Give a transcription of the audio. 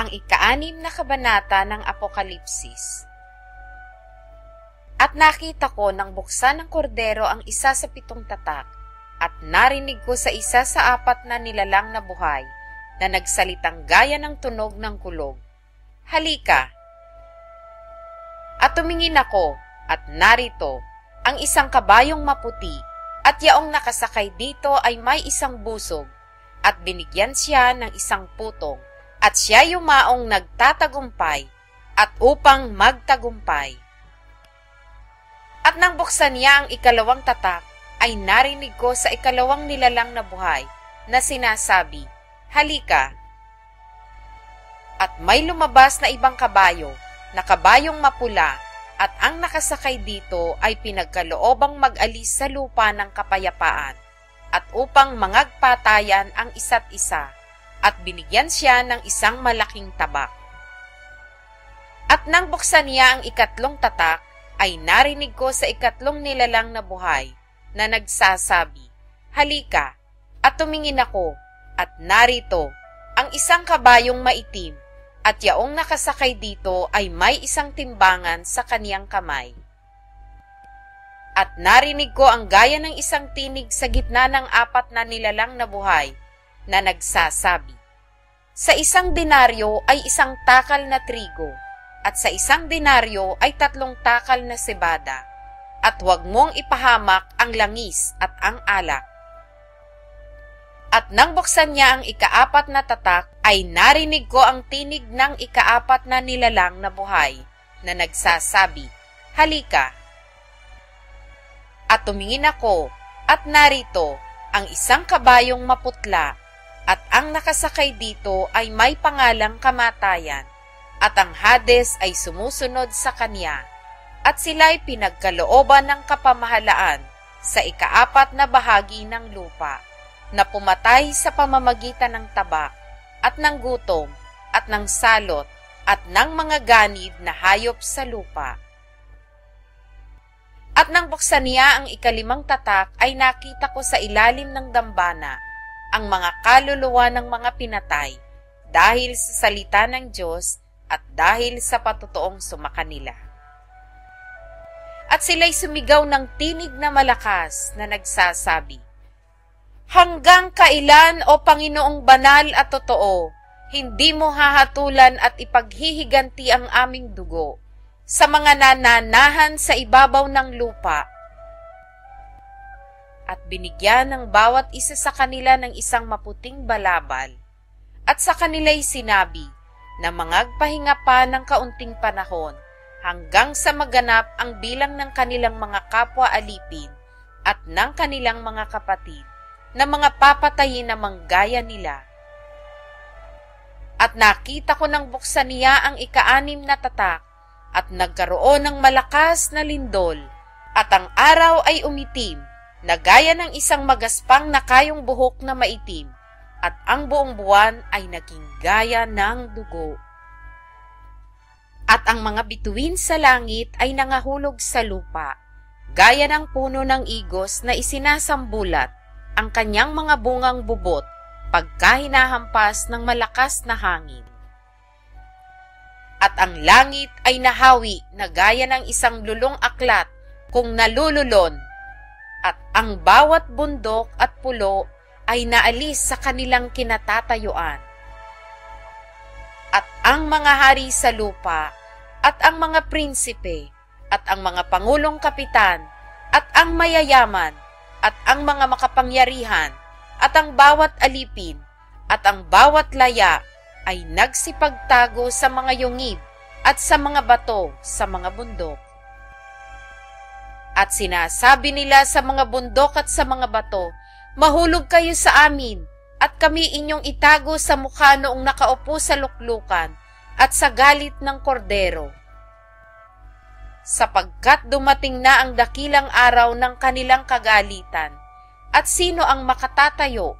ang ika-6 na kabanata ng Apokalipsis. At nakita ko nang buksan ng kordero ang isa sa 7 tatak, at narinig ko sa isa sa 4 na nilalang na buhay, na nagsalitang gaya ng tunog ng kulog. Halika! At tumingin ako, at narito, ang isang kabayong maputi, at yaong nakasakay dito ay may isang busog, at binigyan siya ng isang putong, at siya yumaong nagtatagumpay, at upang magtagumpay. At nang buksan niya ang 2 tatak, ay narinig ko sa 2 nilalang na buhay, na sinasabi, Halika! At may lumabas na ibang kabayo, na kabayong mapula, at ang nakasakay dito ay pinagkaloobang mag-alis sa lupa ng kapayapaan, at upang mangagpatayan ang isa't isa, at binigyan siya ng isang malaking tabak. At nang buksan niya ang 3 tatak, ay narinig ko sa 3 nilalang na buhay, na nagsasabi, Halika! At tumingin ako, at narito, ang isang kabayong maitim, at yaong nakasakay dito ay may isang timbangan sa kaniyang kamay. At narinig ko ang gaya ng isang tinig sa gitna ng 4 na nilalang na buhay, na nagsasabi, Sa 1 denaryo ay 1 takal na trigo, at sa 1 denaryo ay 3 takal na sebada, at huwag mong ipahamak ang langis at ang alak. At nang buksan niya ang 4 na tatak, ay narinig ko ang tinig ng 4 na nilalang na buhay, na nagsasabi, Halika! At tumingin ako, at narito, ang isang kabayong maputla, at ang nakasakay dito ay may pangalang kamatayan, at ang Hades ay sumusunod sa kanya, at sila'y pinagkalooban ng kapamahalaan sa 4 na bahagi ng lupa, na pumatay sa pamamagitan ng tabak, at ng gutom, at ng salot, at ng mga ganid na hayop sa lupa. At nang buksan niya ang 5 tatak, ay nakita ko sa ilalim ng dambana ang mga kaluluwa ng mga pinatay, dahil sa salita ng Diyos, at dahil sa patutuong sumakanila. At sila'y sumigaw ng tinig na malakas na nagsasabi, Hanggang kailan, O Panginoong banal at totoo, hindi mo hahatulan at ipaghihiganti ang aming dugo sa mga nananahan sa ibabaw ng lupa? At binigyan ng bawat isa sa kanila ng isang maputing balabal, at sa kanila'y sinabi, na mangagpahinga pa ng kaunting panahon hanggang sa maganap ang bilang ng kanilang mga kapwa alipin at ng kanilang mga kapatid na mga papatayin na manggaya nila. At nakita ko nang buksan niya ang 6 na tatak, at nagkaroon ng malakas na lindol, at ang araw ay umitim na gaya ng isang magaspang na kayong buhok na maitim, at ang buong buwan ay naging gaya ng dugo. At ang mga bituin sa langit ay nangahulog sa lupa, gaya ng puno ng igos na isinasambulat ang kanyang mga bungang bubot pagka hinahampas ng malakas na hangin. At ang langit ay nahawi na gaya ng isang lulong aklat kung nalululon, at ang bawat bundok at pulo ay naalis sa kanilang kinatatayuan. At ang mga hari sa lupa, at ang mga prinsipe, at ang mga pangulong kapitan, at ang mayayaman, at ang mga makapangyarihan, at ang bawat alipin, at ang bawat laya, ay nagsipagtago sa mga yungib, at sa mga bato, sa mga bundok. At sinasabi nila sa mga bundok at sa mga bato, Mahulog kayo sa amin, at kami inyong itago sa mukha noong nakaupo sa luklukan at sa galit ng kordero. Sapagkat dumating na ang dakilang araw ng kanilang kagalitan, at sino ang makatatayo